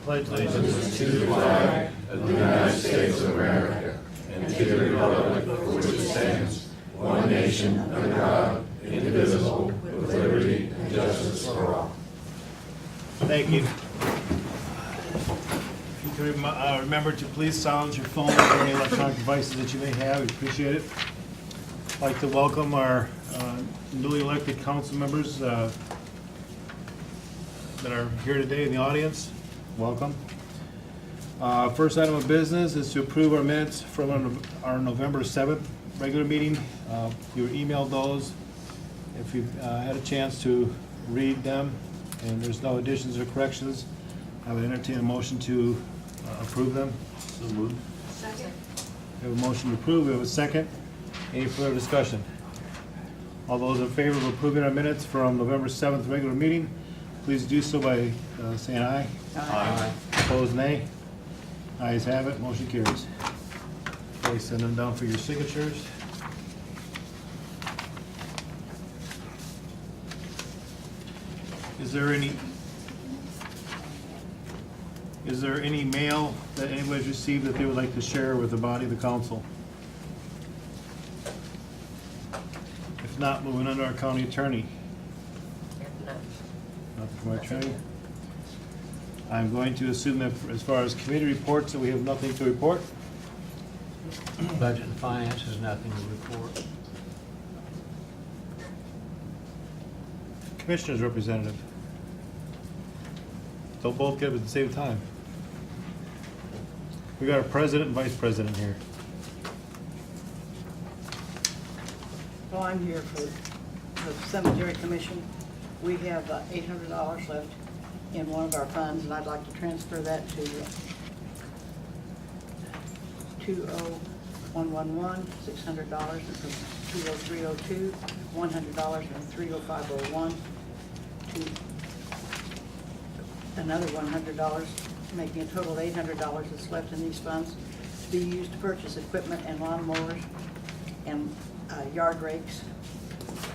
pledge allegiance to the flag of the United States of America and to the republic for which it stands, one nation, under God, indivisible, with liberty and justice for all. Thank you. If you can remember to please silence your phone or any electronic devices that you may have, we appreciate it. I'd like to welcome our newly elected council members that are here today in the audience. Welcome. First item of business is to approve our minutes from our November 7th regular meeting. You were emailed those. If you've had a chance to read them and there's no additions or corrections, I would entertain a motion to approve them. So moved. Second. We have a motion to approve. We have a second. Any further discussion? All those in favor of approving our minutes from November 7th regular meeting, please do so by saying aye. Aye. Opposed, nay. Ayes have it. Motion carries. Okay, send them down for your signatures. Is there any mail that anybody's received that they would like to share with the body of the council? If not, moving on to our county attorney. Nothing from our attorney. I'm going to assume that as far as committee reports, that we have nothing to report. Budget and Finance has nothing to report. Commissioner's representative. They'll both get it at the same time. We got our president and vice president here. Well, I'm here for the Cemetery Commission. We have $800 left in one of our funds, and I'd like to transfer that to 20111, $600, and from 20302, $100, and 30501 to another $100, making a total of $800 that's left in these funds to be used to purchase equipment and lawnmowers and yard rakes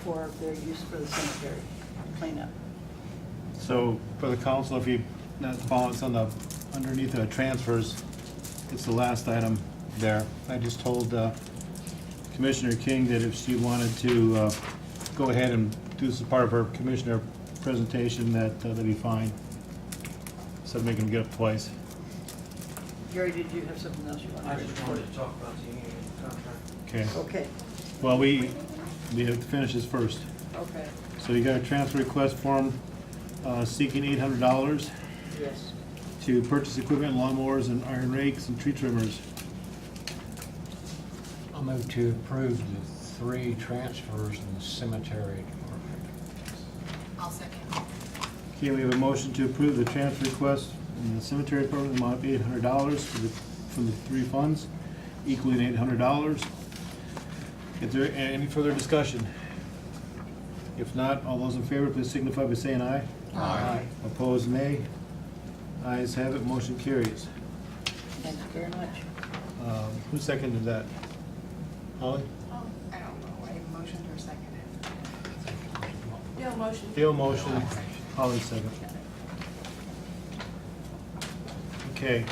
for their use for the cemetery cleanup. So for the council, if you not follow, it's on the underneath the transfers. It's the last item there. I just told Commissioner King that if she wanted to go ahead and do this as part of her commissioner presentation, that'd be fine. Instead of making them get up twice. Gary, did you have something else you wanted I to just report? wanted to talk about the union contract. Okay. Okay, Well, we have to finish this first. okay, So you got a transfer request form seeking $800 yes. to purchase equipment, lawnmowers, and iron rakes and tree trimmers. I'll move to approve the 3 transfers in the cemetery department. I'll second. Okay, we have a motion to approve the transfer request in the cemetery department, amount of $800 from the 3 funds, equaling $800. Is there any further discussion? If not, all those in favor, please signify by saying aye. Aye. Opposed, nay. Ayes have it, motion carries. Thank you very much. Who seconded that? Holly? Oh, I don't know, I motioned or seconded. Dale motion. Dale motion, Holly second. Okay.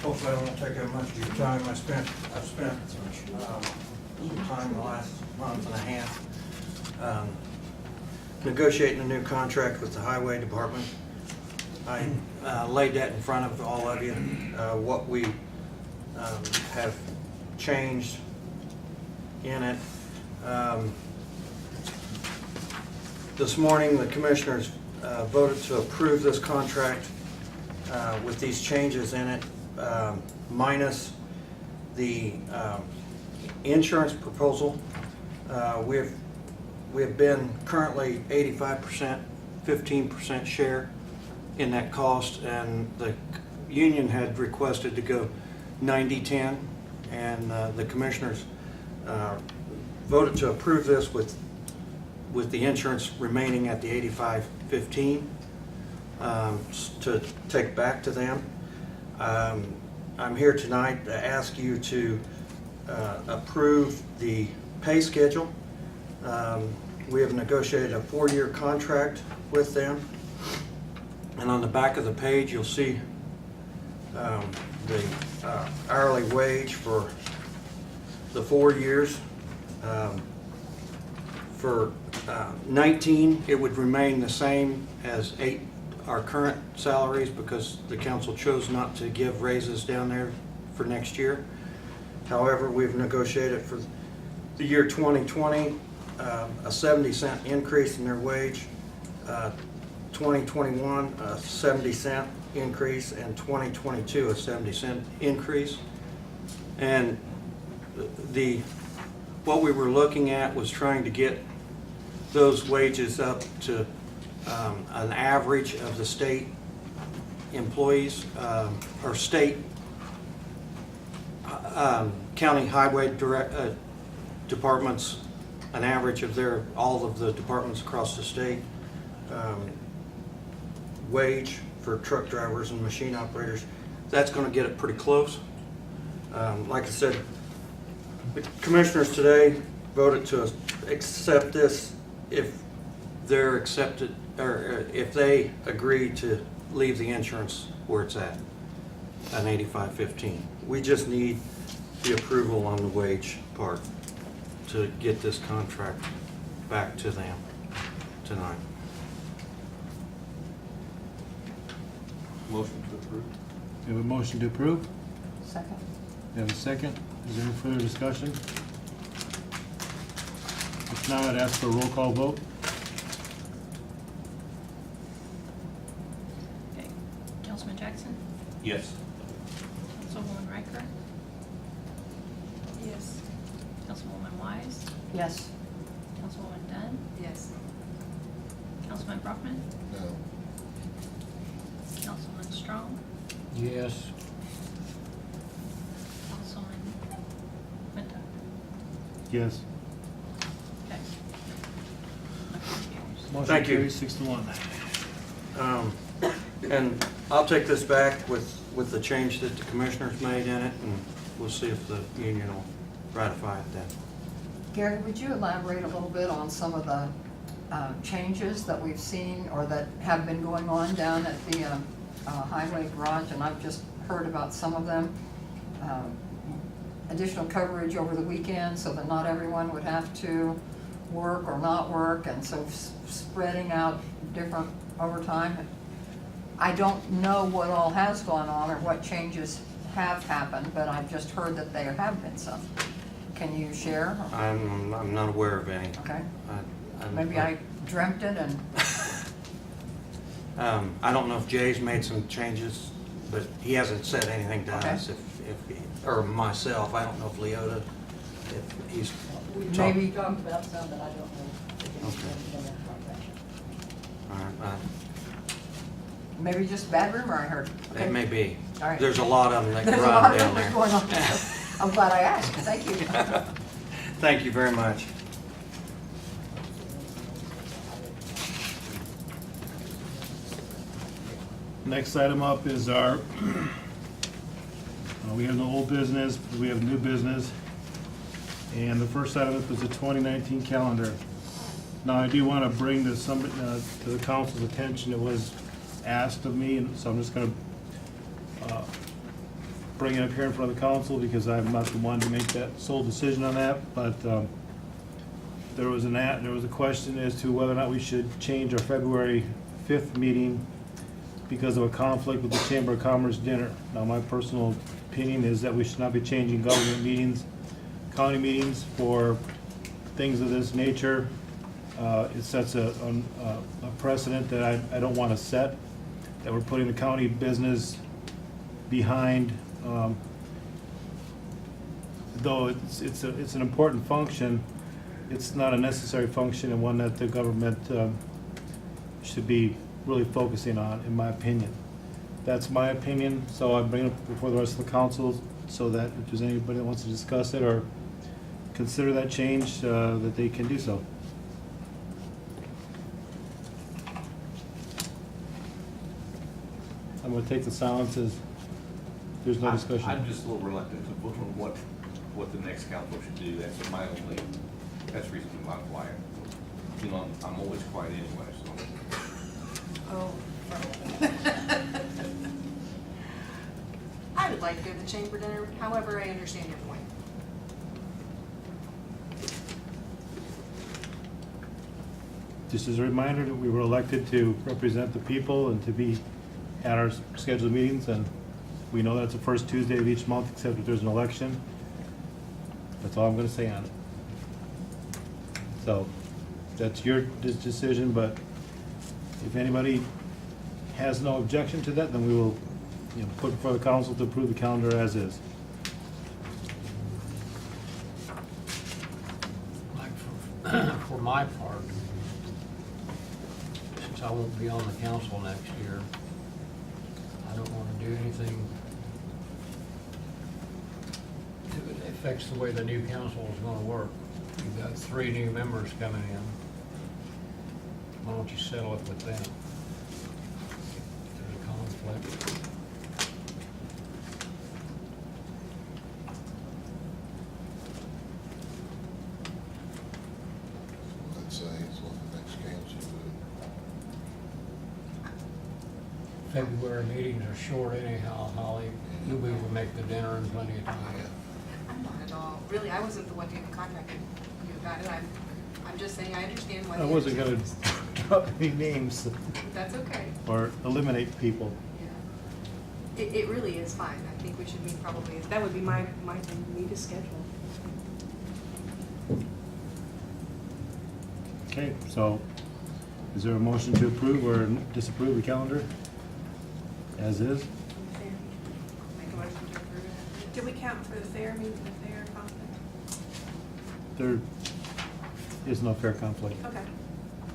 Hopefully I won't take up much of your time. I've spent some time the last month and a half negotiating a new contract with the highway department. I laid that in front of all of you, what we have changed in it. This morning, the commissioners voted to approve this contract with these changes in it, minus the insurance proposal. We have been currently 85%, 15% share in that cost, and the union had requested to go 90-10, and the commissioners voted to approve this with the insurance remaining at the 85-15 to take back to them. I'm here tonight to ask you to approve the pay schedule We have negotiated a 4-year contract with them. And on the back of the page, you'll see the hourly wage for the 4 years. For 19, it would remain the same as our current salaries because the council chose not to give raises down there for next year. However, we've negotiated for the year 2020 a 70-cent increase in their wage, 2021 a 70-cent increase, and 2022 a 70-cent increase. And what we were looking at was trying to get those wages up to an average of the state employees or state county highway departments, an average of all of the departments across the state wage for truck drivers and machine operators. That's going to get it pretty close. Like I said, the commissioners today voted to accept this if they're accepted, or if they agree to leave the insurance where it's at 85.15. We just need the approval on the wage part to get this contract back to them tonight. Motion to approve. We have a motion to approve. Second. We have a second. Is there any further discussion? If not, I'd ask for a roll call vote. Okay. Councilman Jackson? Yes. Councilwoman Riker? Yes. Councilwoman Wise? Yes. Councilwoman Dunn? Yes. Councilman Brockman? No. Councilman Strong? Yes. Councilman Quinta? Yes. Okay. Motion carries. Motion Thank you. carries 6 to 1. And I'll take this back with the change that the commissioners made in it, and we'll see if the union will ratify it then. Gary, would you elaborate a little bit on some of the changes that we've seen or that have been going on down at the highway garage? And I've just heard about some of them. Additional coverage over the weekend so that not everyone would have to work or not work, and so spreading out different overtime. I don't know what all has gone on or what changes have happened, but I've just heard that there have been some. Can you share? I'm not aware of any. Okay. I'm- Maybe I dreamt it and, I don't know if Jay's made some changes, but he hasn't said anything to Okay. us or myself. I don't know if Leota, if he's. maybe, Talked about some, but I don't know. All right, maybe just bad rumor I heard. Okay. it may be. All right. There's a lot of them that There's a lot run of down rumors there. going on. I'm glad I asked. Thank you. Thank you very much. Next item up is our, we have the old business, we have new business. And the first item up is the 2019 calendar. Now, I do want to bring this to the council's attention. It was asked of me, and so I'm just going to bring it up here in front of the council because I'm not the one to make that sole decision on that. But there was a question as to whether or not we should change our February 5th meeting because of a conflict with the Chamber of Commerce dinner. Now, my personal opinion is that we should not be changing government meetings, county meetings for things of this nature. It sets a precedent that I don't want to set, that we're putting the county business behind. Though it's an important function, it's not a necessary function and one that the government should be really focusing on, in my opinion. That's my opinion, so I bring it before the rest of the council so that if there's anybody that wants to discuss it or consider that change, that they can do so. I'm gonna take the silence as there's no discussion. I'm just a little reluctant to vote on what the next council should do. That's reasonably why. you know, I'm always quiet anyway, so. Oh. I would like to go to the chamber dinner, however, I understand your point. Just as a reminder that we were elected to represent the people and to be at our scheduled meetings, and we know that's the first Tuesday of each month, except if there's an election. That's all I'm gonna say on it. So, that's your decision, but if anybody has no objection to that, then we will, you know, put before the council to approve the calendar as is. Like for my part, since I won't be on the council next year, I don't want to do anything that affects the way the new council is going to work. You've got 3 new members coming in. Why don't you settle it with them? If there's a conflict. Let's say it's what the next council February meetings are short anyhow, Holly. You'll be able to make the dinner in plenty of time. I'm not at all, really, I wasn't the one who contacted you about it, I'm just saying, I understand why. I wasn't gonna drop any names That's okay, or eliminate people. yeah. It really is fine, I think we should meet probably, that would be my thing, we need to schedule. Okay, so is there a motion to approve or disapprove the calendar as is? Make a motion to approve it. Did we count for the fair meeting, the fair conflict? There is no fair conflict. Okay.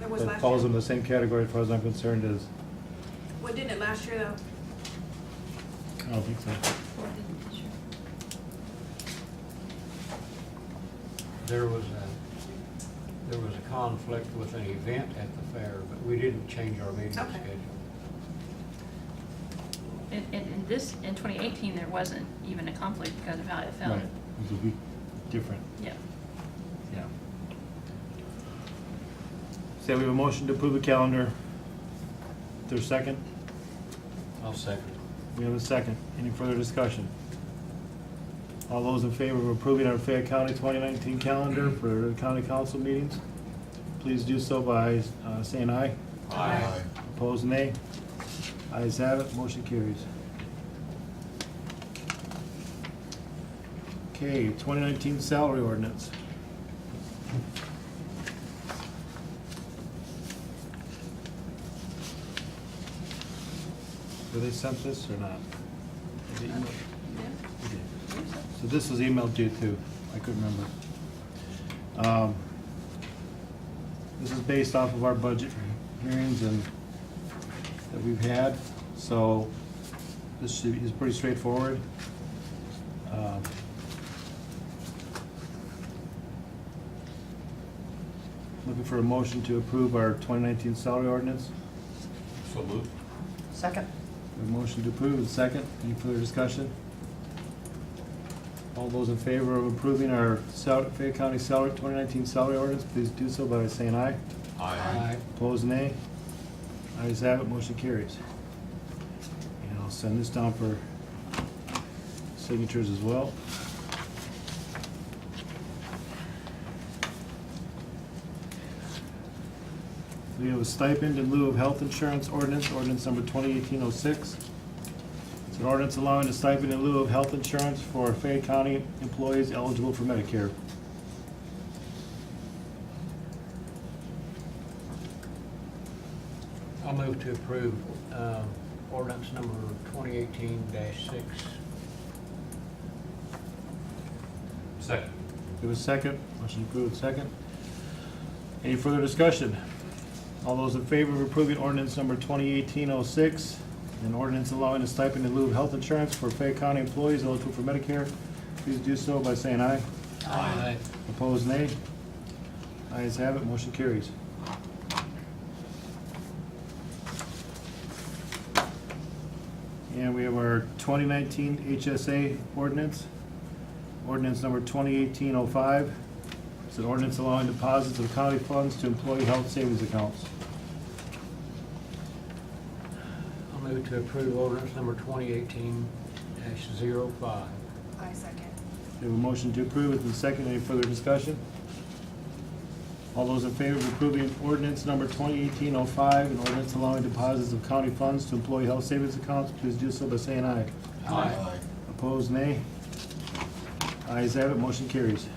There was That last falls in year. the same category as far as I'm concerned as, What didn't it last year though? I don't think so. Or didn't this year? There was a conflict with an event at the fair, but we didn't change our meeting Okay. schedule. In this, in 2018, there wasn't even a conflict because of how it fell. Right, this will be different, Yeah. yeah. Say we have a motion to approve the calendar. Is there a second? I'll second. We have a second. Any further discussion? All those in favor of approving our Fayette County 2019 calendar for the county council meetings, please do so by saying aye. Aye. Opposed, nay. Ayes have it, motion carries. Okay, 2019 salary ordinance. Were they sent this or not? Was it emailed? Yeah. Okay. So this was emailed to you too, I couldn't remember. This is based off of our budget hearings and that we've had, so this is pretty straightforward. Looking for a motion to approve our 2019 salary ordinance. So moved. Second. A motion to approve, and second. Any further discussion? All those in favor of approving our Fayette County salary, 2019 salary ordinance, please do so by saying aye. Aye. Opposed, nay. Ayes have it, motion carries. And I'll send this down for signatures as well. We have a stipend in lieu of health insurance ordinance, ordinance number 2018-06. It's an ordinance allowing a stipend in lieu of health insurance for Fayette County employees eligible for Medicare. I'll move to approve ordinance number 2018-6. Second. Give a second. Motion approved, second. Any further discussion? All those in favor of approving ordinance number 2018-06, an ordinance allowing a stipend in lieu of health insurance for Fayette County employees eligible for Medicare, please do so by saying aye. Aye. Opposed, nay. Ayes have it, motion carries. And we have our 2019 HSA ordinance, ordinance number 2018-05. It's an ordinance allowing deposits of county funds to employee health savings accounts. I'll move to approve ordinance number 2018-05. I second. We have a motion to approve with the second. Any further discussion? All those in favor of approving ordinance number 2018-05, an ordinance allowing deposits of county funds to employee health savings accounts, please do so by saying aye. Aye. Opposed, nay. Ayes have it, motion carries.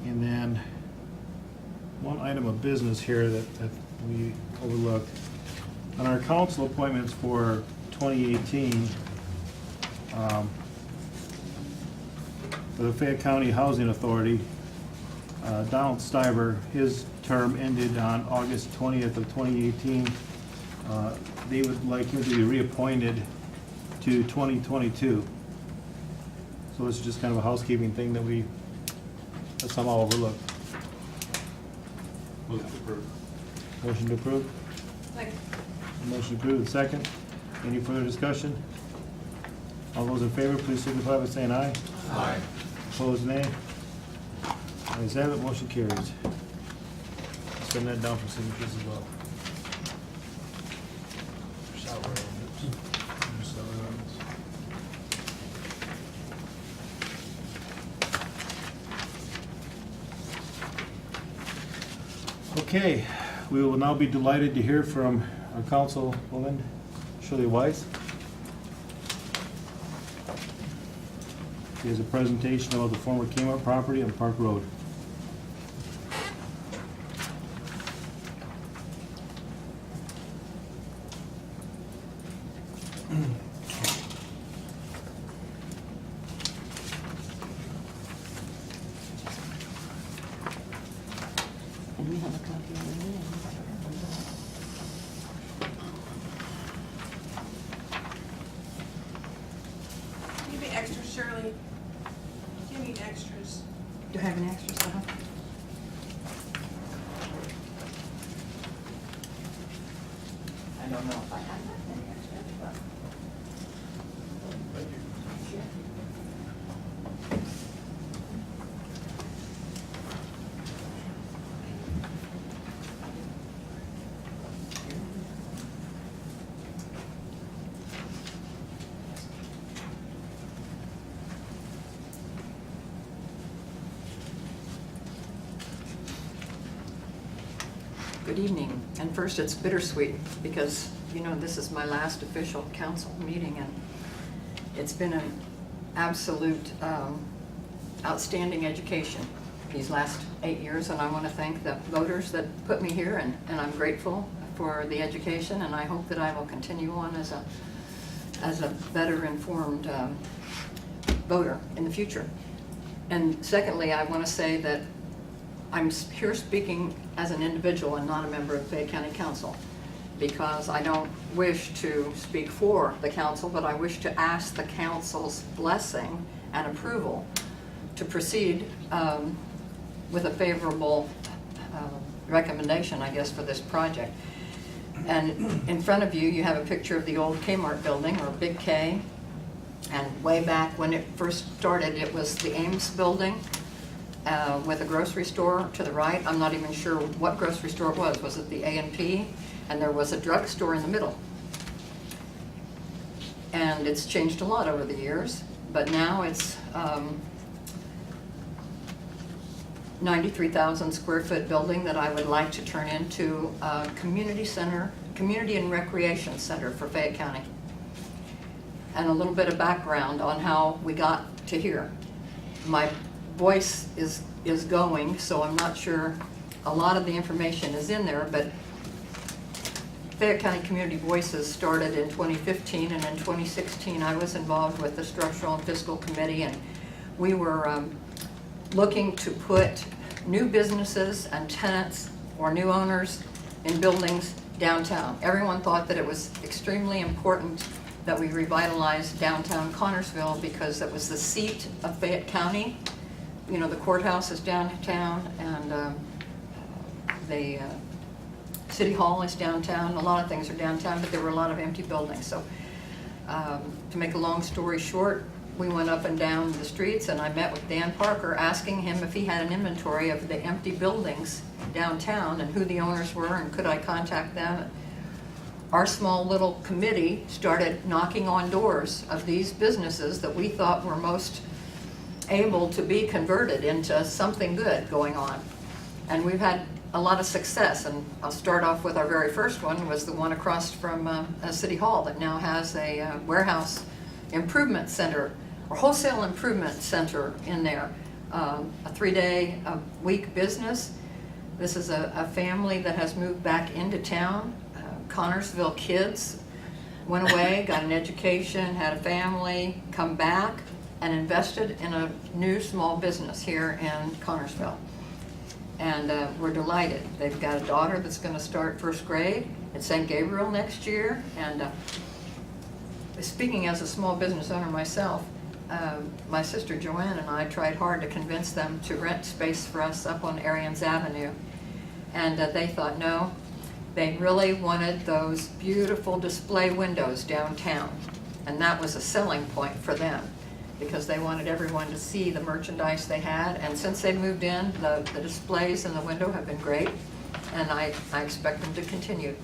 And then, one item of business here that we overlooked. On our council appointments for 2018, for the Fayette County Housing Authority, Donald Stiver, his term ended on August 20th of 2018. They would like him to be reappointed to 2022. So it's just kind of a housekeeping thing that we somehow overlooked. Move to approve. Motion to approve? Second. Motion approved, second. Any further discussion? All those in favor, please signify by saying aye. Aye. Opposed, nay. Ayes have it, motion carries. Send that down for signatures as well. Okay, we will now be delighted to hear from our councilwoman, Shirley Weiss. She has a presentation about the former Kmart property on Park Road. And we have a copy of the minutes. Give me extra, Shirley. Give me extras. Do you have an extra stuff? I don't know if I have any extra, but. Good evening. And first, it's bittersweet because, you know, this is my last official council meeting, and it's been an absolute outstanding education these last 8 years, and I want to thank the voters that put me here, and I'm grateful for the education, and I hope that I will continue on as a better informed voter in the future. And secondly, I want to say that I'm here speaking as an individual and not a member of Fayette County Council, because I don't wish to speak for the council, but I wish to ask the council's blessing and approval to proceed with a favorable recommendation, I guess, for this project. And in front of you, you have a picture of the old Kmart building, or Big K. And way back when it first started, it was the Ames building with a grocery store to the right. I'm not even sure what grocery store it was. Was it the A&P? And there was a drugstore in the middle. And it's changed a lot over the years, but now it's 93,000 square foot building that I would like to turn into a community center, community and recreation center for Fayette County. And a little bit of background on how we got to here. My voice is going, so I'm not sure a lot of the information is in there, but Fayette County Community Voices started in 2015, and in 2016 I was involved with the Structural and Fiscal Committee, and we were looking to put new businesses and tenants or new owners in buildings downtown. Everyone thought that it was extremely important that we revitalize downtown Connersville because it was the seat of Fayette County. You know, the courthouse is downtown, and the City Hall is downtown. A lot of things are downtown, but there were a lot of empty buildings. So to make a long story short, we went up and down the streets, and I met with Dan Parker, asking him if he had an inventory of the empty buildings downtown and who the owners were and could I contact them. Our small little committee started knocking on doors of these businesses that we thought were most able to be converted into something good going on. And we've had a lot of success, and I'll start off with our very first one, was the one across from City Hall that now has a warehouse improvement center, or wholesale improvement center in there, a 3-day-a-week business. This is a family that has moved back into town. Connorsville kids went away, got an education, had a family, come back, and invested in a new small business here in Connorsville. And we're delighted. They've got a daughter that's going to start first grade at St. Gabriel next year. And speaking as a small business owner myself, my sister Joanne and I tried hard to convince them to rent space for us up on Arians Avenue. And they thought no. They really wanted those beautiful display windows downtown. And that was a selling point for them, because they wanted everyone to see the merchandise they had. And since they moved in, the displays in the window have been great, and I expect them to continue.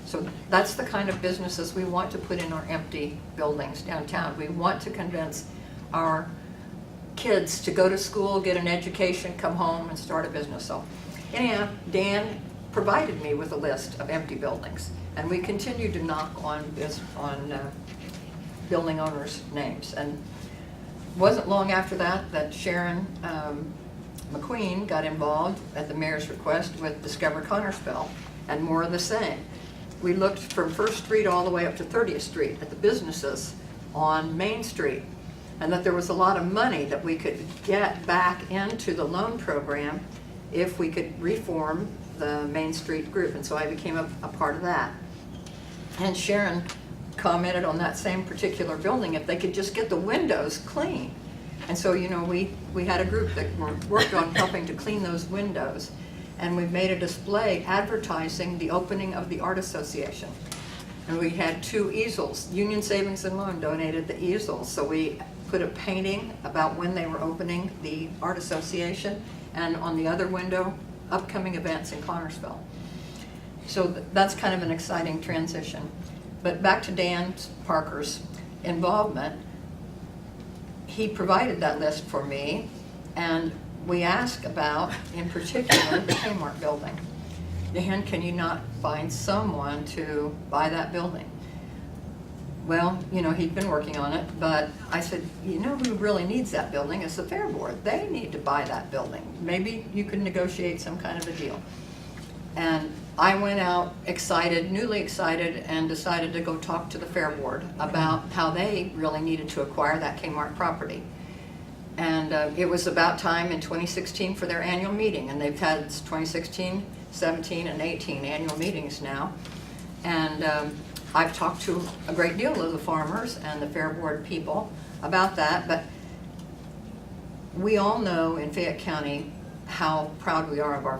So that's the kind of businesses we want to put in our empty buildings downtown. We want to convince our kids to go to school, get an education, come home, and start a business. So anyhow, Dan provided me with a list of empty buildings, and we continue to knock on building owners' names. And it wasn't long after that Sharon McQueen got involved at the mayor's request with Discover Connorsville, and more of the same. We looked from First Street all the way up to 30th Street at the businesses on Main Street, and that there was a lot of money that we could get back into the loan program if we could reform the Main Street group, and so I became a part of that. And Sharon commented on that same particular building, if they could just get the windows clean. And so, you know, we had a group that worked on helping to clean those windows, and we made a display advertising the opening of the Art Association. And we had 2 easels. Union Savings and Loan donated the easels, so we put a painting about when they were opening the Art Association, and on the other window, upcoming events in Connorsville. So that's kind of an exciting transition. But back to Dan Parker's involvement, he provided that list for me, and we asked about, in particular, the Kmart building. Dan, can you not find someone to buy that building? Well, you know, he'd been working on it, but I said, you know who really needs that building is the Fair Board. They need to buy that building. Maybe you could negotiate some kind of a deal. And I went out excited, newly excited, and decided to go talk to the Fair Board about how they really needed to acquire that Kmart property. And it was about time in 2016 for their annual meeting, and they've had 2016, 17, and 18 annual meetings now. And I've talked to a great deal of the farmers and the Fair Board people about that, but we all know in Fayette County how proud we are of our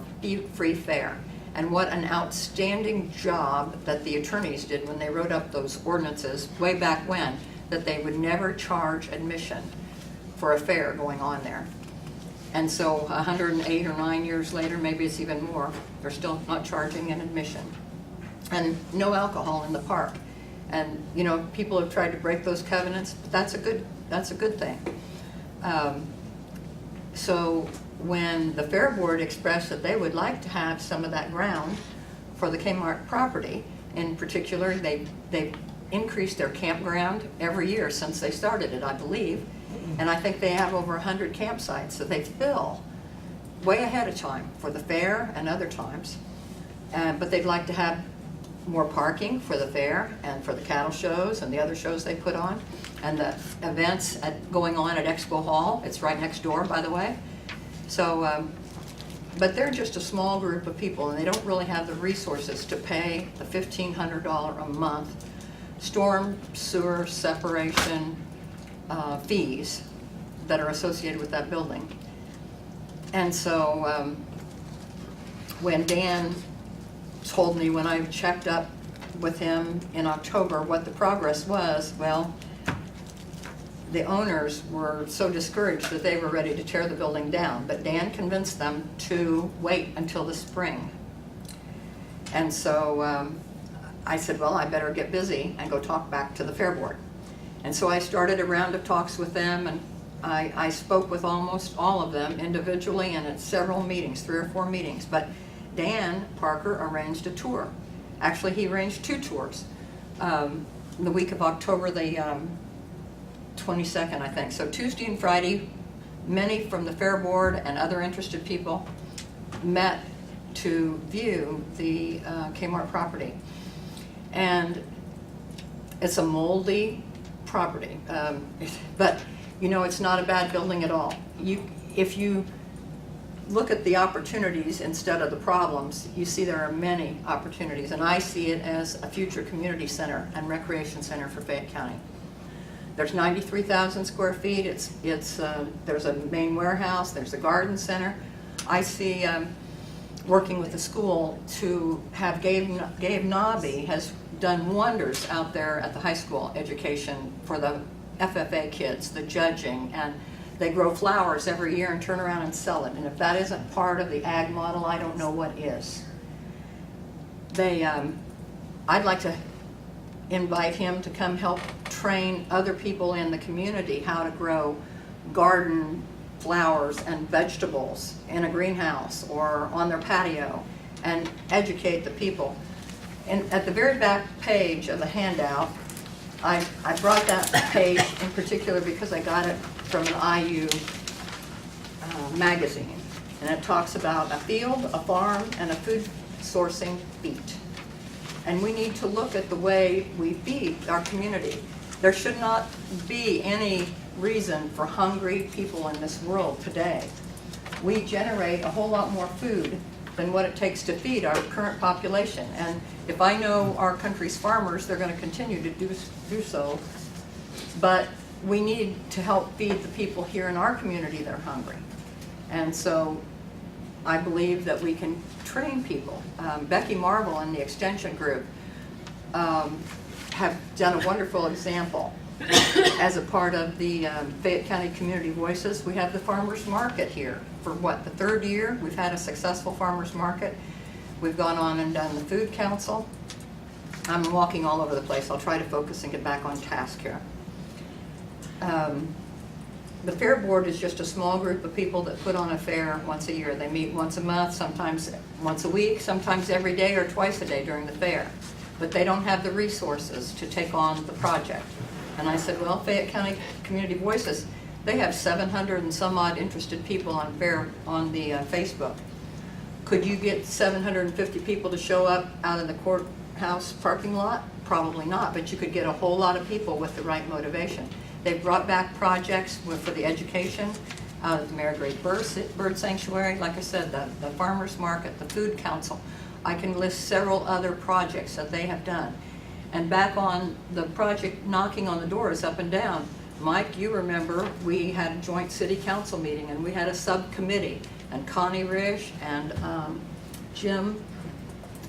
free fair, and what an outstanding job that the attorneys did when they wrote up those ordinances way back when, that they would never charge admission for a fair going on there. And so 108 or 9 years later, maybe it's even more, they're still not charging an admission. And no alcohol in the park. And you know, people have tried to break those covenants, but that's a good thing. So when the Fair Board expressed that they would like to have some of that ground for the Kmart property, in particular, they've increased their campground every year since they started it, I believe. And I think they have over 100 campsites that they fill way ahead of time for the fair and other times. But they'd like to have more parking for the fair and for the cattle shows and the other shows they put on, and the events going on at Expo Hall. It's right next door, by the way. So, but they're just a small group of people, and they don't really have the resources to pay the $1,500 a month storm sewer separation fees that are associated with that building. And so when Dan told me, when I checked up with him in October, what the progress was, well, the owners were so discouraged that they were ready to tear the building down, but Dan convinced them to wait until the spring. And so I said, well, I better get busy and go talk back to the Fair Board. And so I started a round of talks with them, and I spoke with almost all of them individually and at several meetings, 3 or 4 meetings. But Dan Parker arranged a tour. Actually, he arranged 2 tours. The week of October the 22nd, I think. So Tuesday and Friday, many from the Fair Board and other interested people met to view the Kmart property. And it's a moldy property, but you know, it's not a bad building at all. If you look at the opportunities instead of the problems, you see there are many opportunities, and I see it as a future community center and recreation center for Fayette County. There's 93,000 square feet. There's a main warehouse. There's a garden center. I see working with the school to have Gabe Nobby has done wonders out there at the high school education for the FFA kids, the judging, and they grow flowers every year and turn around and sell it. And if that isn't part of the ag model, I don't know what is. I'd like to invite him to come help train other people in the community how to grow garden flowers and vegetables in a greenhouse or on their patio, and educate the people. And at the very back page of the handout, I brought that page in particular because I got it from an IU magazine, and it talks about a field, a farm, and a food sourcing beat. And we need to look at the way we feed our community. There should not be any reason for hungry people in this world today. We generate a whole lot more food than what it takes to feed our current population. And if I know our country's farmers, they're going to continue to do so. But we need to help feed the people here in our community that are hungry. And so I believe that we can train people. Becky Marvel and the Extension Group have done a wonderful example. As a part of the Fayette County Community Voices, we have the farmers market here. For what, the 3rd year we've had a successful farmers market. We've gone on and done the food council. I'm walking all over the place. I'll try to focus and get back on task here. The Fair Board is just a small group of people that put on a fair once a year. They meet once a month, sometimes once a week, sometimes every day or twice a day during the fair. But they don't have the resources to take on the project. And I said, well, Fayette County Community Voices, they have 700 and some odd interested people on the Facebook. Could you get 750 people to show up out in the courthouse parking lot? Probably not, but you could get a whole lot of people with the right motivation. They've brought back projects for the education out of the Mary Grace Bird Sanctuary, like I said, the farmers market, the food council. I can list several other projects that they have done. And back on the project knocking on the doors up and down, Mike, you remember we had a joint city council meeting and we had a subcommittee, and Connie Risch and Jim,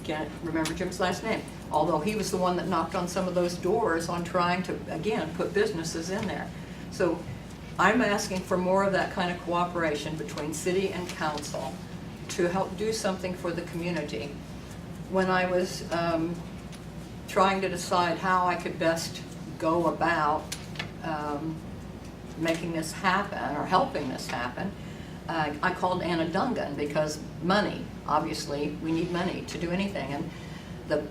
can't remember Jim's last name, although he was the one that knocked on some of those doors on trying to, again, put businesses in there. So I'm asking for more of that kind of cooperation between city and council to help do something for the community. When I was trying to decide how I could best go about making this happen or helping this happen, I called Anna Dungan because money, obviously, we need money to do anything. And the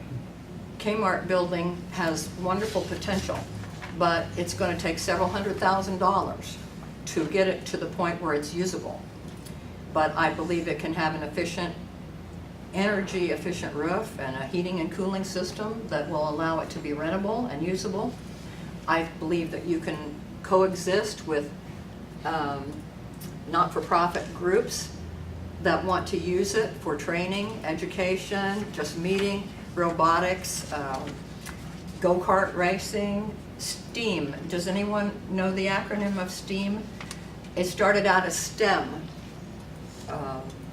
Kmart building has wonderful potential, but it's going to take several $100,000 to get it to the point where it's usable. But I believe it can have an efficient, energy efficient roof and a heating and cooling system that will allow it to be rentable and usable. I believe that you can coexist with not-for-profit groups that want to use it for training, education, just meeting, robotics, go-kart racing, STEAM. Does anyone know the acronym of STEAM? It started out as STEM,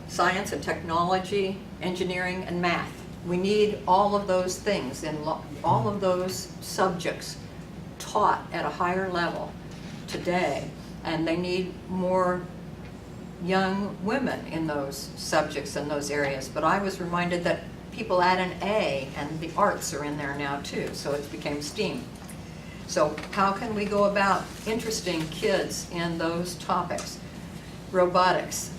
science and technology, engineering, and math. We need all of those things and all of those subjects taught at a higher level today, and they need more young women in those subjects and those areas. But I was reminded that people add an A, and the arts are in there now too, so it became STEAM. So how can we go about interesting kids in those topics? Robotics.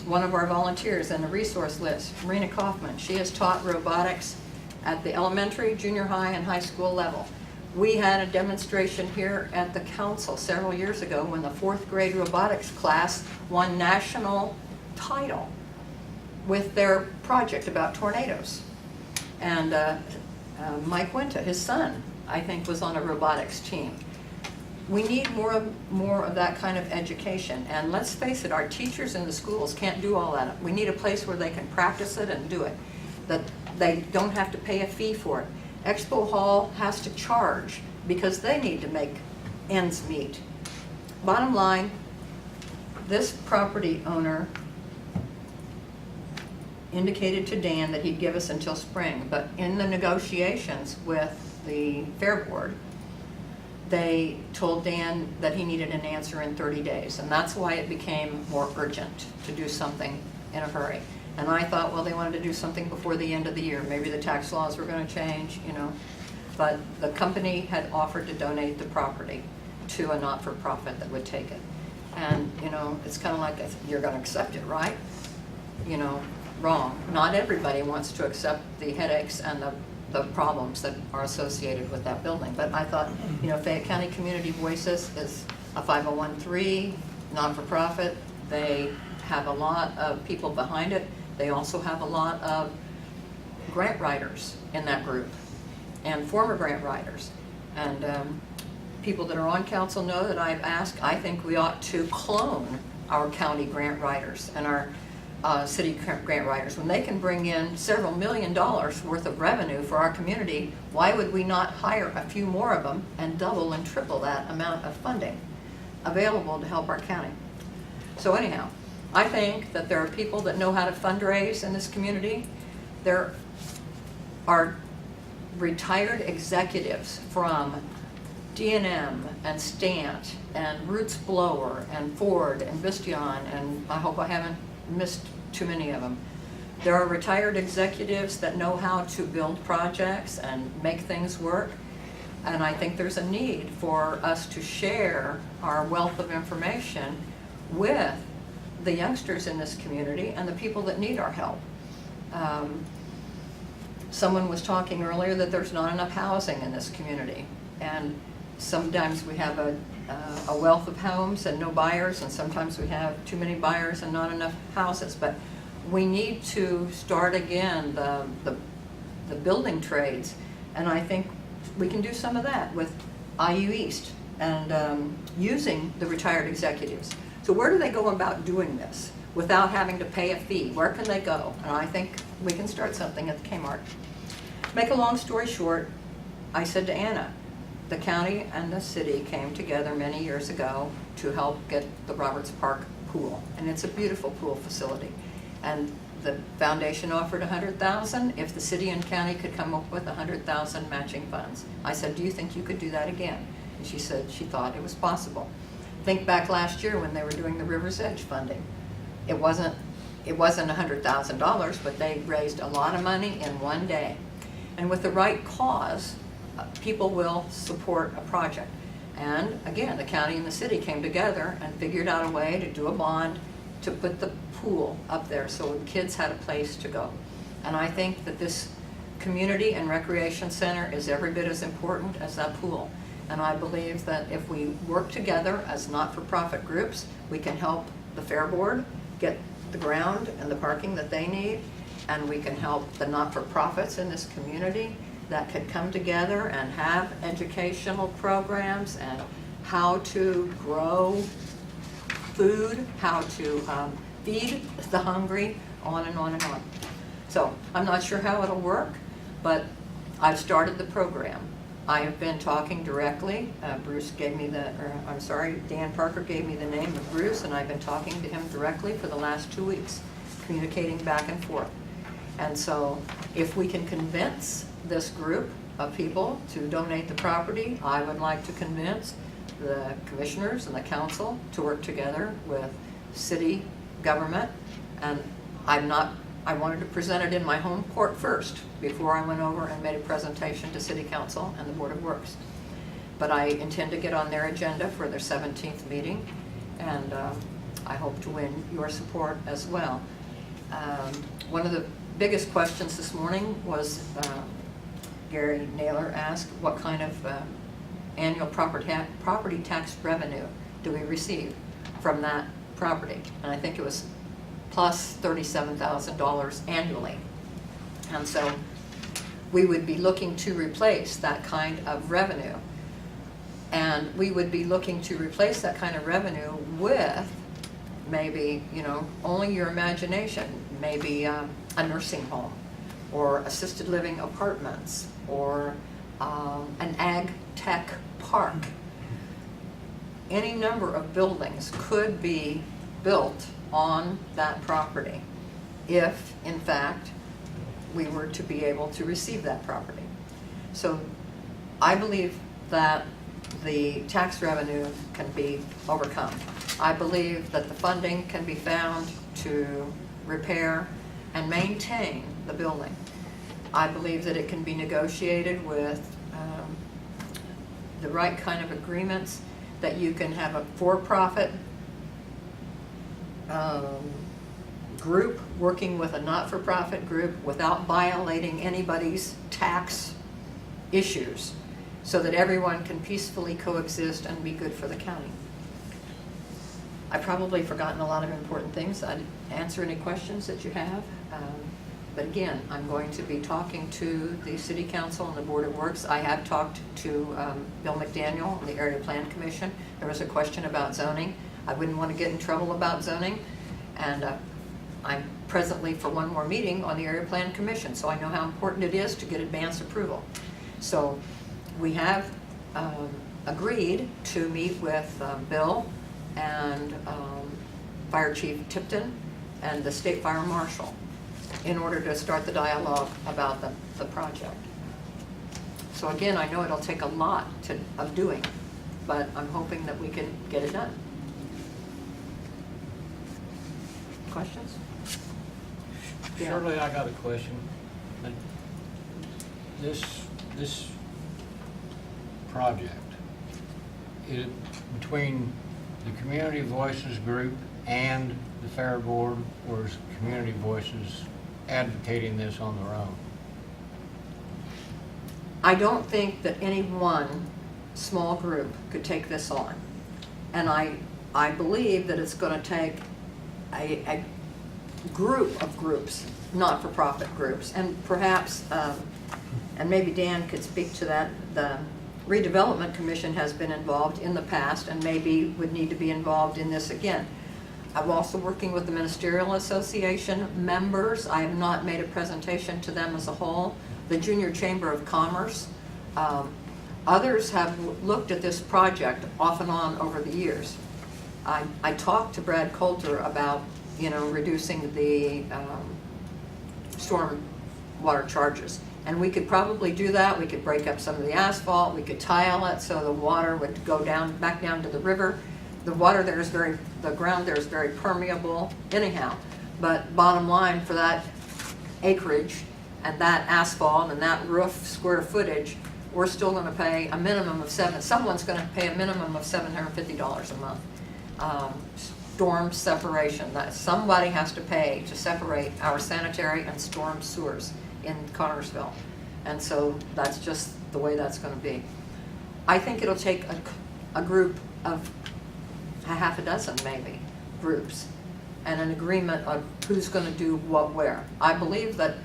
One of our volunteers in the resource list, Marina Kaufman, she has taught robotics at the elementary, junior high, and high school level. We had a demonstration here at the council several years ago when the 4th grade robotics class won national title with their project about tornadoes. And Mike Winta, his son, I think, was on a robotics team. We need more of that kind of education. And let's face it, our teachers in the schools can't do all that. We need a place where they can practice it and do it, that they don't have to pay a fee for it. Expo Hall has to charge because they need to make ends meet. Bottom line, this property owner indicated to Dan that he'd give us until spring, but in the negotiations with the Fair Board, they told Dan that he needed an answer in 30 days, and that's why it became more urgent to do something in a hurry. And I thought, well, they wanted to do something before the end of the year. Maybe the tax laws were going to change, you know. But the company had offered to donate the property to a not-for-profit that would take it. And, you know, it's kind of like, you're going to accept it, right? You know, wrong. Not everybody wants to accept the headaches and the problems that are associated with that building. But I thought, you know, Fayette County Community Voices is a 501(c)(3), not-for-profit. They have a lot of people behind it. They also have a lot of grant writers in that group and former grant writers. And people that are on council know that I've asked, I think we ought to clone our county grant writers and our city grant writers. When they can bring in several $1 million worth of revenue for our community, why would we not hire a few more of them and double and triple that amount of funding available to help our county? So anyhow, I think that there are people that know how to fundraise in this community. There are retired executives from D&M and Stant and Roots Blower and Ford and Vistion, and I hope I haven't missed too many of them. There are retired executives that know how to build projects and make things work, and I think there's a need for us to share our wealth of information with the youngsters in this community and the people that need our help. Someone was talking earlier that there's not enough housing in this community, and sometimes we have a wealth of homes and no buyers, and sometimes we have too many buyers and not enough houses. But we need to start again the building trades, and I think we can do some of that with IU East and using the retired executives. So where do they go about doing this without having to pay a fee? Where can they go? And I think we can start something at the Kmart. To make a long story short, I said to Anna, the county and the city came together many years ago to help get the Roberts Park pool, and it's a beautiful pool facility. And the foundation offered $100,000 if the city and county could come up with $100,000 matching funds. I said, do you think you could do that again? And she said she thought it was possible. Think back last year when they were doing the River's Edge funding. It wasn't $100,000, but they raised a lot of money in one day. And with the right cause, people will support a project. And again, the county and the city came together and figured out a way to do a bond to put the pool up there so the kids had a place to go. And I think that this community and recreation center is every bit as important as that pool. And I believe that if we work together as not-for-profit groups, we can help the Fair Board get the ground and the parking that they need, and we can help the not-for-profits in this community that could come together and have educational programs and how to grow food, how to feed the hungry, on and on and on. So I'm not sure how it'll work, but I've started the program. I have been talking directly. Bruce gave me Dan Parker gave me the name of Bruce, and I've been talking to him directly for the last 2 weeks, communicating back and forth. And so if we can convince this group of people to donate the property, I would like to convince the commissioners and the council to work together with city government. And I wanted to present it in my home court first before I went over and made a presentation to city council and the Board of Works. But I intend to get on their agenda for their 17th meeting, and I hope to win your support as well. One of the biggest questions this morning was Gary Naylor asked, what kind of annual property tax revenue do we receive from that property? And I think it was plus $37,000 annually. And so we would be looking to replace that kind of revenue. And we would be looking to replace that kind of revenue with maybe, only your imagination, maybe a nursing home or assisted living apartments or an ag tech park. Any number of buildings could be built on that property if, in fact, we were to be able to receive that property. So I believe that the tax revenue can be overcome. I believe that the funding can be found to repair and maintain the building. I believe that it can be negotiated with the right kind of agreements, that you can have a for-profit group working with a not-for-profit group without violating anybody's tax issues, so that everyone can peacefully coexist and be good for the county. I've probably forgotten a lot of important things. I'd answer any questions that you have. But again, I'm going to be talking to the City Council and the Board of Works. I have talked to Bill McDaniel on the Area Plan Commission. There was a question about zoning. I wouldn't want to get in trouble about zoning. And I'm presently for one more meeting on the Area Plan Commission, so I know how important it is to get advance approval. So we have agreed to meet with Bill and Fire Chief Tipton and the State Fire Marshal in order to start the dialogue about the project. So again, I know it'll take a lot of doing, but I'm hoping that we can get it done. Questions? Yeah. Shirley, I got a question. This project, between the Community Voices group and the Fair Board, or is Community Voices advocating this on their own? I don't think that any one small group could take this on. And I believe that it's going to take a group of groups, not-for-profit groups, and perhaps, and maybe Dan could speak to that, the Redevelopment Commission has been involved in the past and maybe would need to be involved in this again. I'm also working with the Ministerial Association members. I have not made a presentation to them as a whole. The Junior Chamber of Commerce. Others have looked at this project off and on over the years. I talked to Brad Coulter about, reducing the storm water charges. And we could probably do that. We could break up some of the asphalt. We could tile it so the water would go back down to the river. The ground there is very permeable anyhow. But bottom line, for that acreage and that asphalt and that roof square footage, we're still going to pay a minimum of someone's going to pay a minimum of $750 a month. Storm separation, that somebody has to pay to separate our sanitary and storm sewers in Connersville. And so that's just the way that's going to be. I think it'll take a group of a half a dozen maybe groups and an agreement of who's going to do what where. I believe that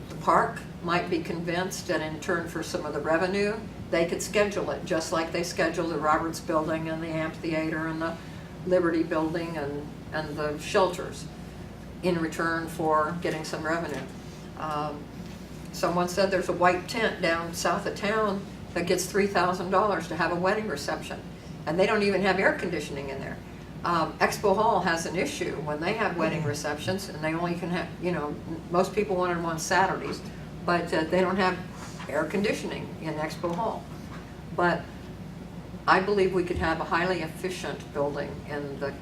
the park might be convinced that in turn for some of the revenue, they could schedule it just like they schedule the Roberts Building and the amphitheater and the Liberty Building and the shelters in return for getting some revenue. Someone said there's a white tent down south of town that gets $3,000 to have a wedding reception, and they don't even have air conditioning in there. Expo Hall has an issue when they have wedding receptions, and they only can have, most people want them on Saturdays, but they don't have air conditioning in Expo Hall. But I believe we could have a highly efficient building in the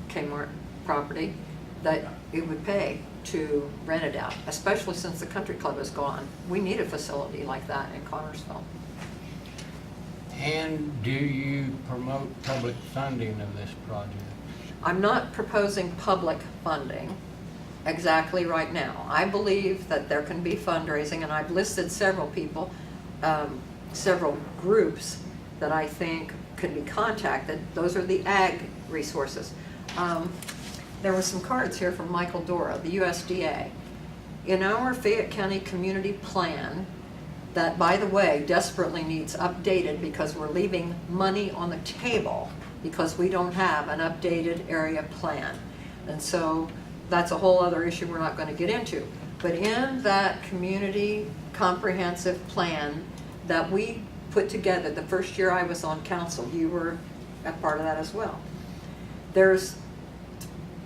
Kmart property that it would pay to rent it out, especially since the country club is gone. We need a facility like that in Connersville. And do you promote public funding of this project? I'm not proposing public funding exactly right now. I believe that there can be fundraising, and I've listed several people, several groups that I think could be contacted. Those are the ag resources. There were some cards here from Michael Dora, the USDA. In our Fayette County Community Plan, that, by the way, desperately needs updated because we're leaving money on the table because we don't have an updated area plan. And so that's a whole other issue we're not going to get into. But in that community comprehensive plan that we put together the first year I was on council, you were a part of that as well. There's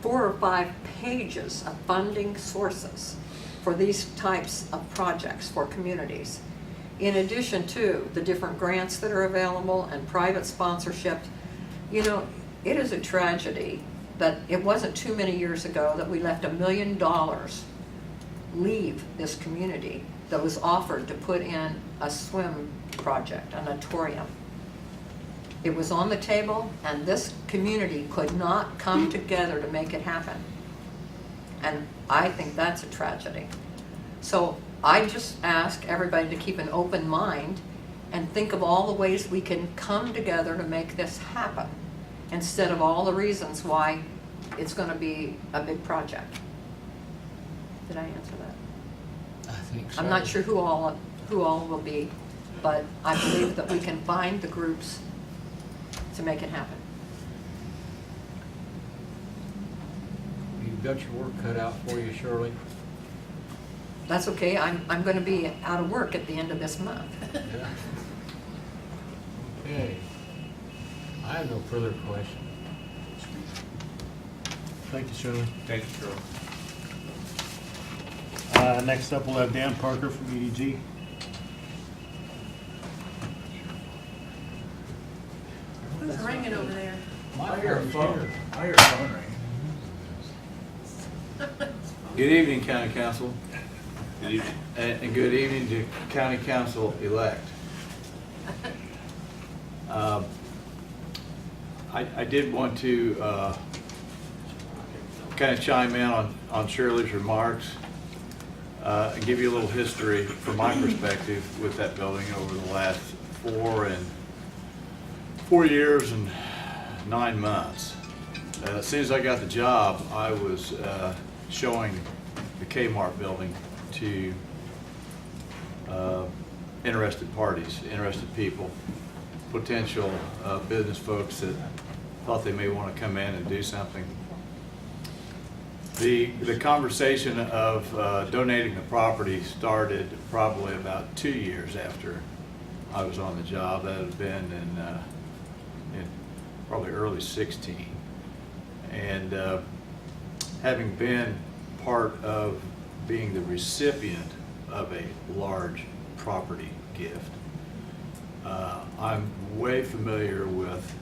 4 or 5 pages of funding sources for these types of projects for communities. In addition to the different grants that are available and private sponsorship. You know, it is a tragedy that it wasn't too many years ago that we left $1 million leave this community that was offered to put in a swim project, an auditorium. It was on the table, and this community could not come together to make it happen. And I think that's a tragedy. So I just ask everybody to keep an open mind and think of all the ways we can come together to make this happen, instead of all the reasons why it's going to be a big project. Did I answer that? I think so. I'm not sure who all will be, but I believe that we can find the groups to make it happen. You've got your work cut out for you, Shirley. That's okay. I'm going to be out of work at the end of this month. Yeah. Okay. I have no further questions. Thank you, Shirley. Thank you, Shirley. Next up, we'll have Dan Parker from EDG. Who's ringing over there? My phone's here. I hear a phone ring. Good evening, County Council. Good evening. And good evening to County Council-elect. I did want to kind of chime in on Shirley's remarks and give you a little history from my perspective with that building over the last 4 years and 9 months. As soon as I got the job, I was showing the Kmart building to interested parties, interested people, potential business folks that thought they may want to come in and do something. The conversation of donating the property started probably about 2 years after I was on the job. That had been in probably early 16. And having been part of being the recipient of a large property gift, I'm way familiar with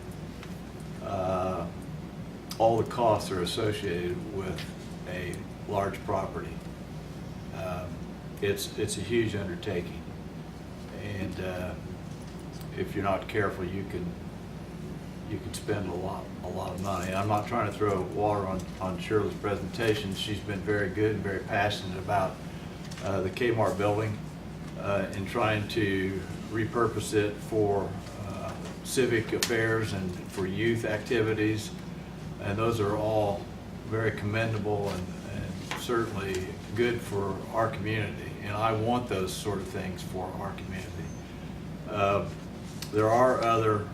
all the costs that are associated with a large property. It's a huge undertaking, and if you're not careful, you can spend a lot of money. I'm not trying to throw water on Shirley's presentation. She's been very good and very passionate about the Kmart building and trying to repurpose it for civic affairs and for youth activities, and those are all very commendable and certainly good for our community, and I want those sort of things for our community. There are other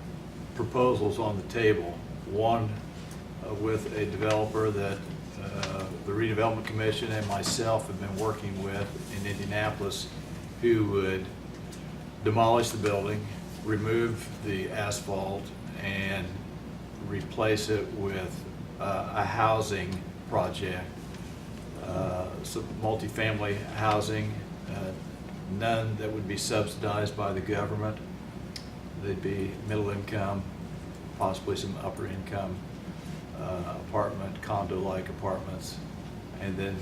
proposals on the table, one with a developer that the Redevelopment Commission and myself have been working with in Indianapolis, who would demolish the building, remove the asphalt, and replace it with a housing project, some multifamily housing, none that would be subsidized by the government, they'd be middle income, possibly some upper income apartment, condo-like apartments, and then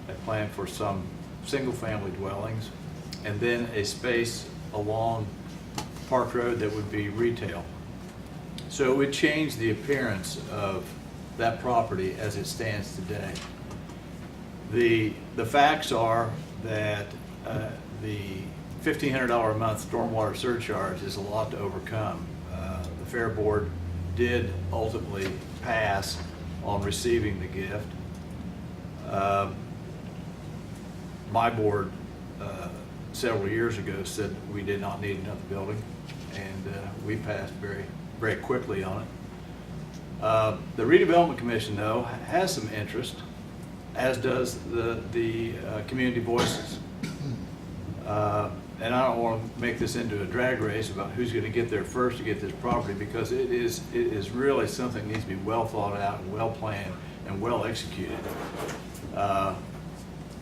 a plan for some single-family dwellings, and then a space along Park Road that would be retail. So it would change the appearance of that property as it stands today. The facts are that the $1,500 a month stormwater surcharge is a lot to overcome. The Fair Board did ultimately pass on receiving the gift. My board several years ago said we did not need another building, and we passed very, very quickly on it. The Redevelopment Commission, though, has some interest, as does the Community Voices. And I don't want to make this into a drag race about who's going to get there first to get this property, because it is really something that needs to be well thought out and well planned and well executed,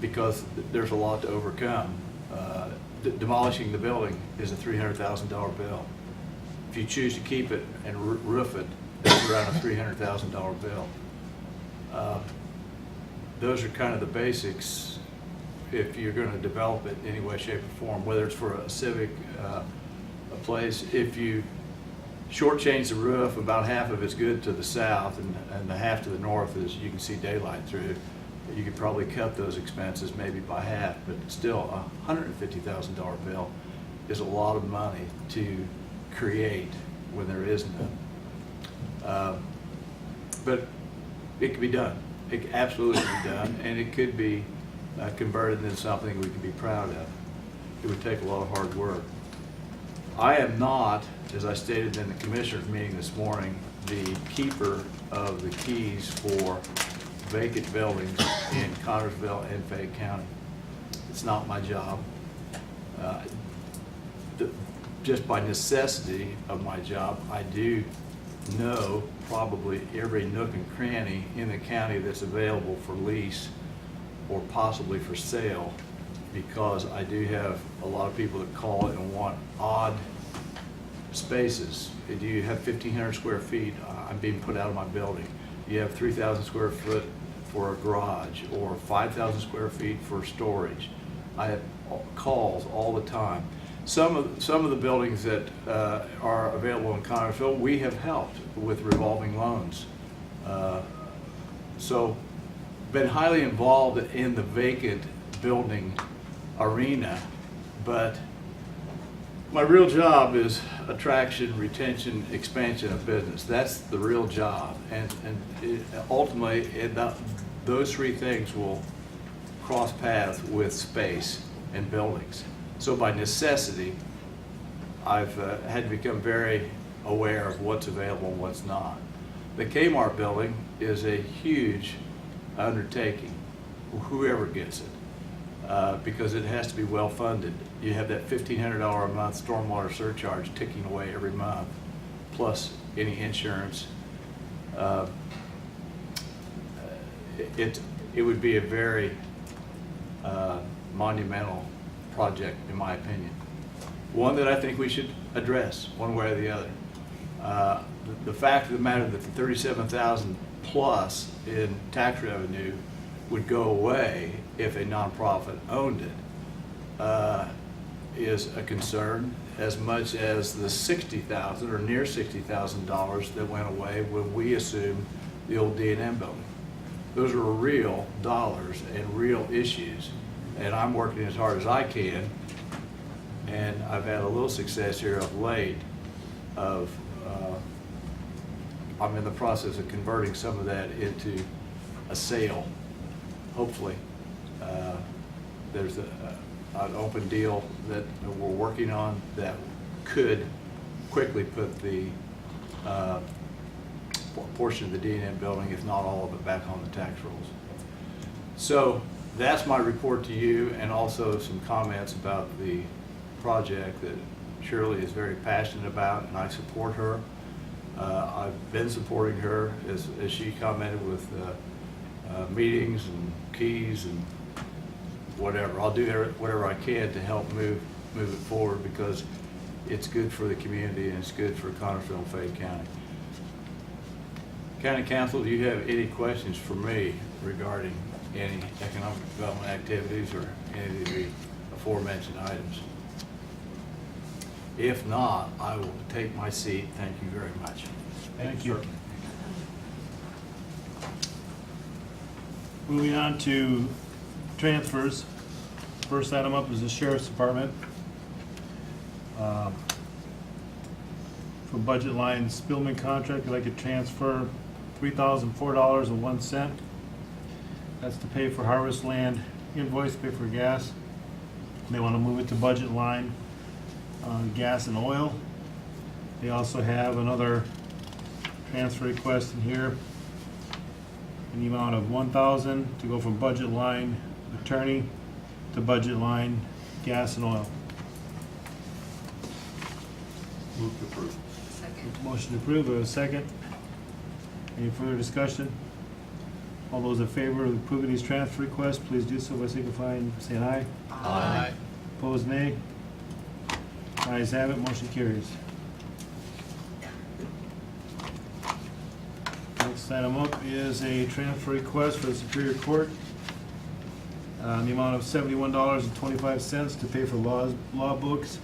because there's a lot to overcome. Demolishing the building is a $300,000 bill. If you choose to keep it and roof it, it's around a $300,000 bill. Those are kind of the basics if you're going to develop it in any way, shape, or form, whether it's for a civic a place. If you shortchange the roof, about half of it's good to the south, and the half to the north is you can see daylight through. You could probably cut those expenses maybe by half, but still a $150,000 bill is a lot of money to create when there is none. But it could be done. It could absolutely be done, and it could be converted into something we can be proud of. It would take a lot of hard work. I am not, as I stated in the commissioners meeting this morning, the keeper of the keys for vacant buildings in Connersville and Fayette County. It's not my job. Just by necessity of my job, I do know probably every nook and cranny in the county that's available for lease or possibly for sale, because I do have a lot of people that call it and want odd spaces. Do you have 1,500 square feet? I'm being put out of my building. You have 3,000 square foot for a garage, or 5,000 square feet for storage. I have calls all the time. Some of the buildings that are available in Connersville, we have helped with revolving loans. So, been highly involved in the vacant building arena, but my real job is attraction, retention, expansion of business. That's the real job, and ultimately those three things will cross paths with space and buildings. So by necessity, I've had to become very aware of what's available and what's not. The Kmart building is a huge undertaking, whoever gets it, because it has to be well funded. You have that $1,500 a month stormwater surcharge ticking away every month, plus any insurance. It would be a very monumental project, in my opinion. One that I think we should address one way or the other. The fact of the matter that the $37,000 plus in tax revenue would go away if a nonprofit owned it is a concern, as much as the $60,000 or near $60,000 that went away when we assumed the old D&M building. Those are real dollars and real issues, and I'm working as hard as I can, and I've had a little success here of late of I'm in the process of converting some of that into a sale, hopefully. There's an open deal that we're working on that could quickly put the portion of the D&M building, if not all of it, back on the tax rolls. So that's my report to you, and also some comments about the project that Shirley is very passionate about, and I support her. I've been supporting her, as she commented, with meetings and keys and whatever. I'll do whatever I can to help move it forward, because it's good for the community and it's good for Connersville and Fayette County. County Council, do you have any questions for me regarding any economic development activities or any of the aforementioned items? If not, I will take my seat. Thank you very much. Thank you. Moving on to transfers. First item up is the Sheriff's Department. For budget line Spillman contract, I'd like to transfer $3,004.01. That's to pay for Harvest Land invoice, pay for gas. They want to move it to budget line gas and oil. They also have another transfer request in here in the amount of $1,000 to go from budget line attorney to budget line gas and oil. Move to approve. Second. Motion to approve, a second. Any further discussion? All those in favor of approving these transfer requests, please do so by signifying, saying aye. Aye. Opposed, nay. Ayes have it, motion carries. Next item up is a transfer request for the Superior Court in the amount of $71.25 to pay for law books.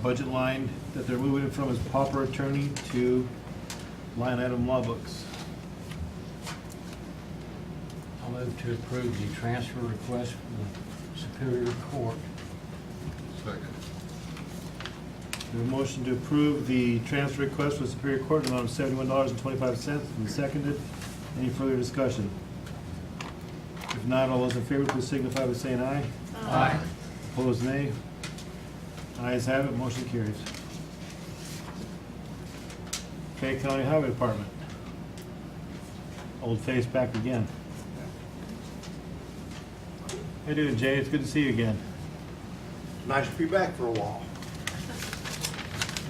Budget line that they're moving it from is pauper attorney to line item law books. I'll move to approve the transfer request for the Superior Court. Second. We have a motion to approve the transfer request for the Superior Court in the amount of $71.25, and seconded. Any further discussion? If not, all those in favor, please signify by saying aye. Aye. Opposed, nay. Ayes have it, motion carries. Fayette County Highway Department. Old face back again. How you doing, Jay? It's good to see you again. Nice to be back for a while.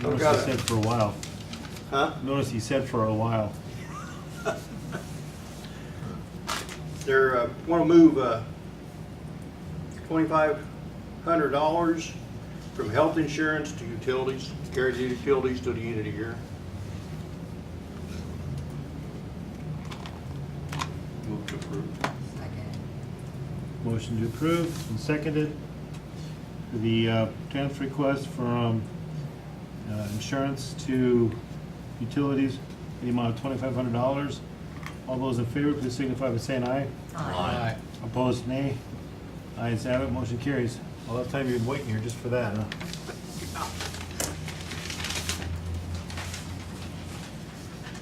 Notice got he it. said for a while. Huh? Notice he said for a while. They're, want to move $2,500 from health insurance to utilities, carry the utilities to the end of the year. Move to approve. Second. Motion to approve and seconded. The transfer request from insurance to utilities in the amount of $2,500. All those in favor, please signify by saying aye. Aye. Opposed, nay. Ayes have it, motion carries. All that time you've been waiting here just for that, huh?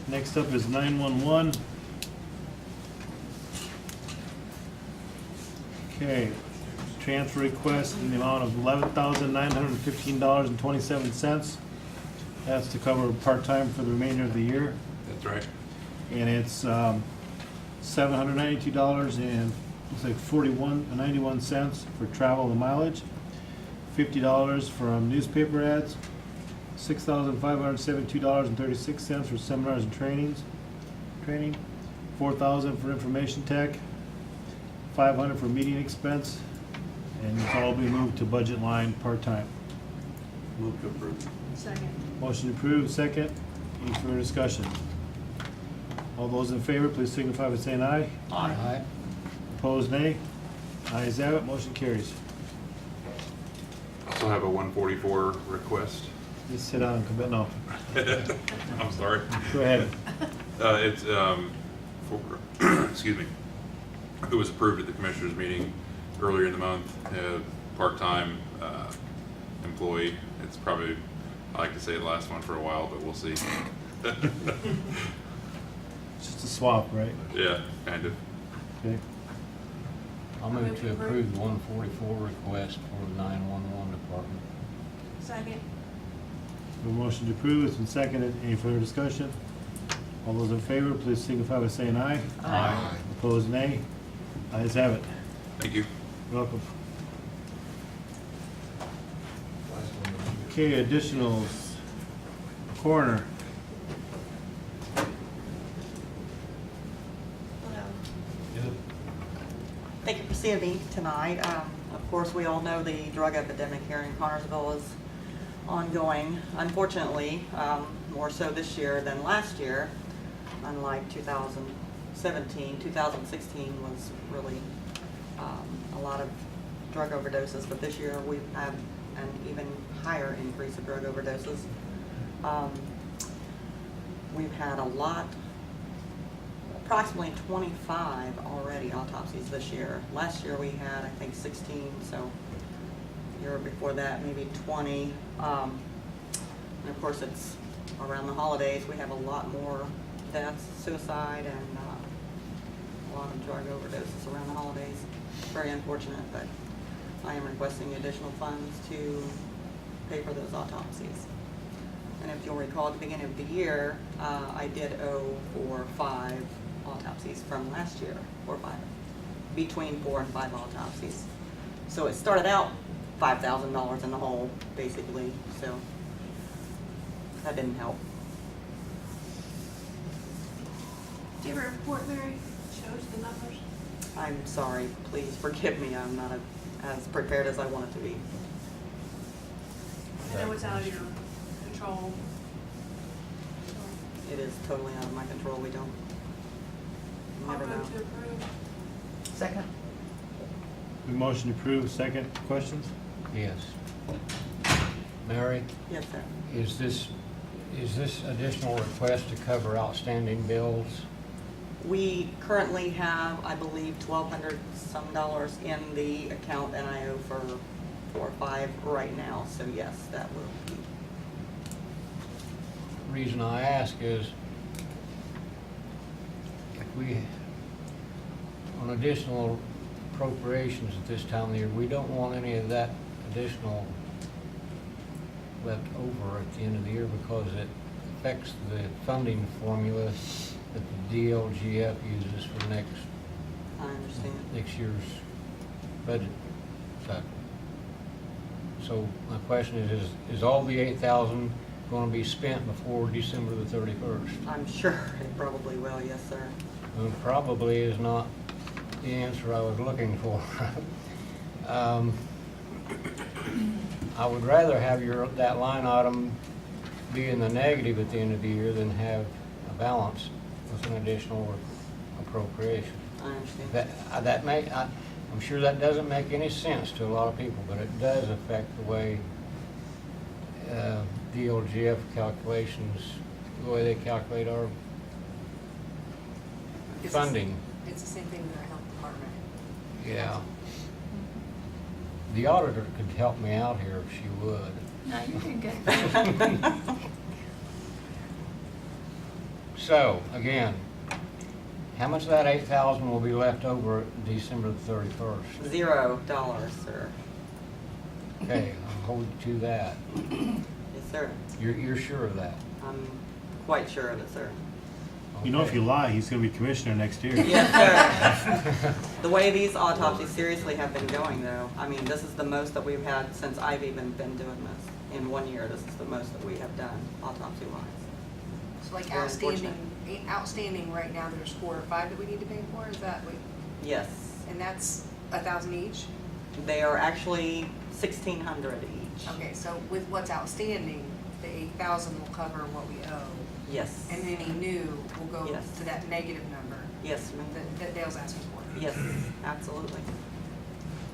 Next up is 911. Okay, transfer request in the amount of $11,915.27. That's to cover part-time for the remainder of the year. That's right. And it's $792 and looks like 91 cents for travel and mileage, $50 from newspaper ads, $6,572.36 for seminars and training, $4,000 for information tech, $500 for meeting expense, and it's all be moved to budget line part-time. Move to approve. Second. Motion approved, second. Any further discussion? All those in favor, please signify by saying aye. Aye. Opposed, nay. Ayes have it, motion carries. Also have a 144 request. Just sit down and come back, no, I'm sorry. go ahead. It's for, excuse me, it was approved at the commissioners meeting earlier in the month. Part-time employee. It's probably, I like to say the last one for a while, but we'll see. Just a swap, right? Yeah, kind of. Okay. I'll move to approve the 144 request for the 911 department. Second. A motion to approve, it's been seconded. Any further discussion? All those in favor, please signify by saying aye. Aye. Opposed, nay. Ayes have it. Thank you. You're welcome. Okay, additionals. Coroner. Thank you for seeing me tonight. Of course, we all know the drug epidemic here in Connersville is ongoing, unfortunately, more so this year than last year. Unlike 2017, 2016 was really a lot of drug overdoses, but this year we've had an even higher increase of drug overdoses. We've had a lot, approximately 25 already autopsies this year. Last year we had, I think, 16, so the year before that, maybe 20. And of course, it's around the holidays, we have a lot more deaths, suicide, and a lot of drug overdoses around the holidays. Very unfortunate, but I am requesting additional funds to pay for those autopsies. And if you'll recall, at the beginning of the year, I did owe for 5 autopsies from last year, between 4 and 5 autopsies. So it started out $5,000 in the hole, basically, so that didn't help. Do you have a report, Mary, shows the numbers? I'm sorry, please forgive me, I'm not as prepared as I wanted to be. I know it's out of your control. It is totally out of my control, we don't, I'll never know. vote to approve. Second? The motion approved, second, questions? Yes. Mary, Yes, sir. is this additional request to cover outstanding bills? We currently have, I believe, $1,200 some in the account, and I owe for 4 or 5 right now, so yes, that will be. Reason I ask is, if we, on additional appropriations at this time of the year, we don't want any of that additional left over at the end of the year because it affects the funding formula that the DLGF uses for I understand. next year's budget cycle. So my question is all the 8,000 going to be spent before December the 31st? I'm sure it probably will, yes, sir. Well, probably is not the answer I was looking for. I would rather have that line item be in the negative at the end of the year than have a balance with an additional appropriation. I understand. I'm sure that doesn't make any sense to a lot of people, but it does affect the way DLGF calculations, the way they calculate our funding. It's the same thing with our health department. Yeah. The auditor could help me out here if she would. No, you're doing good. So, again, how much of that 8,000 will be left over December the 31st? $0, sir. Okay, I'll hold you to that. Yes, sir. You're sure of that? I'm quite sure of it, sir. You know, if Okay. you lie, he's gonna be commissioner next year. Yes, sir. The way these autopsies seriously have been going, though, I mean, this is the most that we've had since I've even been doing this. In 1 year, this is the most that we have done autopsy-wise. So like Very outstanding right now, there's 4 or 5 that we need to pay for, is that what? Yes. And that's 1,000 each? They are actually 1,600 each. Okay, so with what's outstanding, the 8,000 will cover what we owe. Yes. And any new will go Yes. to that negative number Yes, ma'am. that Dale's asking for. Yes, absolutely.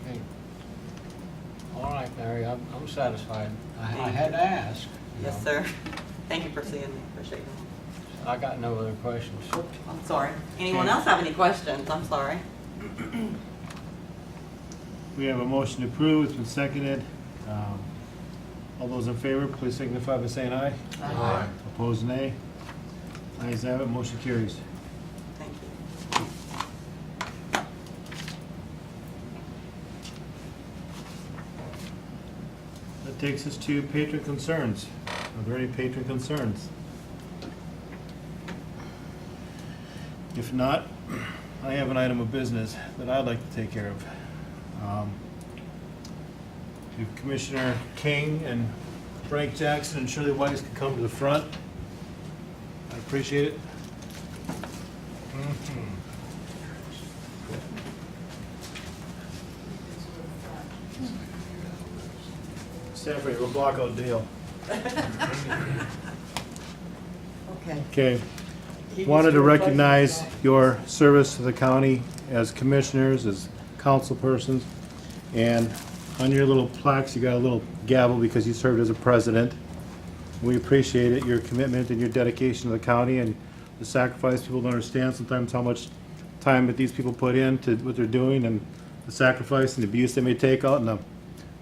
Okay. All right, Mary, I'm satisfied. I had to ask. you Yes, know. sir. Thank you for seeing me. Appreciate it. I got no other questions. I'm sorry. Anyone Okay. else have any questions? I'm sorry. We have a motion to approve, it's been seconded. All those in favor, please signify by saying aye. Aye. Opposed, nay. Ayes have it, motion carries. Thank you. That takes us to patron concerns. Are there any patron concerns? If not, I have an item of business that I'd like to take care of. If Commissioner King and Frank Jackson and Shirley Weiss could come to the front, I'd appreciate it. Stanford, we'll block out Dale. Okay. Okay. Wanted to recognize your service to the county as commissioners, as council persons, and on your little plaques, you got a little gavel because you served as a president. We appreciate it, your commitment and your dedication to the county and the sacrifice. People don't understand sometimes how much time that these people put into what they're doing and the sacrifice and the abuse they may take out in the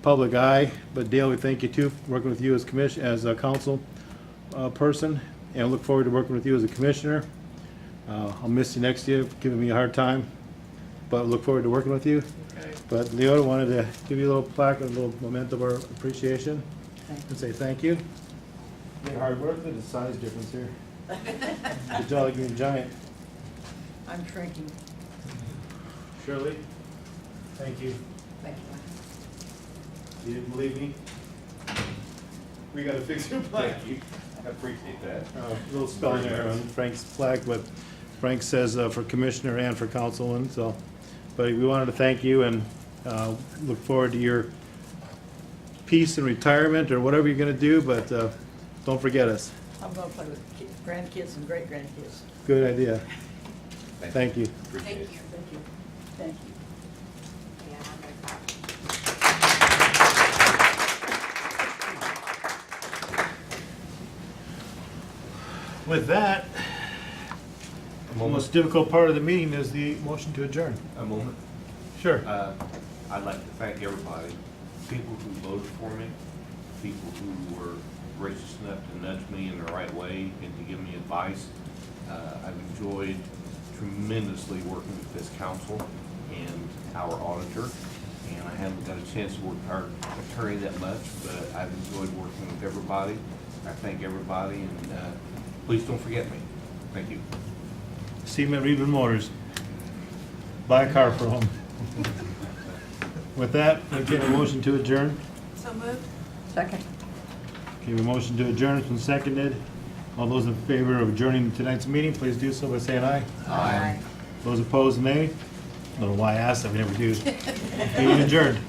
public eye. But Dale, we thank you too, for working with you as as a council person, and look forward to working with you as a commissioner. I'll miss you next year, giving me a hard time, but look forward to working with you. But Leota wanted to give you a little plaque, a little memento of our appreciation, and say thank you. Your hard work, there's a size difference here. Good job, like being a giant. I'm shrinking. Shirley, thank you. Thank you. You didn't believe me? We gotta fix your plaque. I appreciate that. A little spelling error on Frank's plaque, but Frank says for commissioner and for councilman, so. But we wanted to thank you and look forward to your peace and retirement or whatever you're gonna do, but don't forget us. I'm gonna play with grandkids and great-grandkids. Good idea. Thank you. Thank you. Thank you. Thank you. Yeah, I'm gonna clap. With that, the most difficult part of the meeting is the motion to adjourn. A moment. Sure. I'd like to thank everybody, people who voted for me, people who were gracious enough to nudge me in the right way and to give me advice. I've enjoyed tremendously working with this council and our auditor, and I haven't got a chance to work with our attorney that much, but I've enjoyed working with everybody. I thank everybody, and please don't forget me. Thank you. See him at Reedman Motors. Buy a car for him. With that, I get a motion to adjourn. So moved? Second. Okay, the motion to adjourn has been seconded. All those in favor of adjourning tonight's meeting, please do so by saying aye. Aye. Those opposed, nay. I don't know why I asked that, we never do. Meeting adjourned.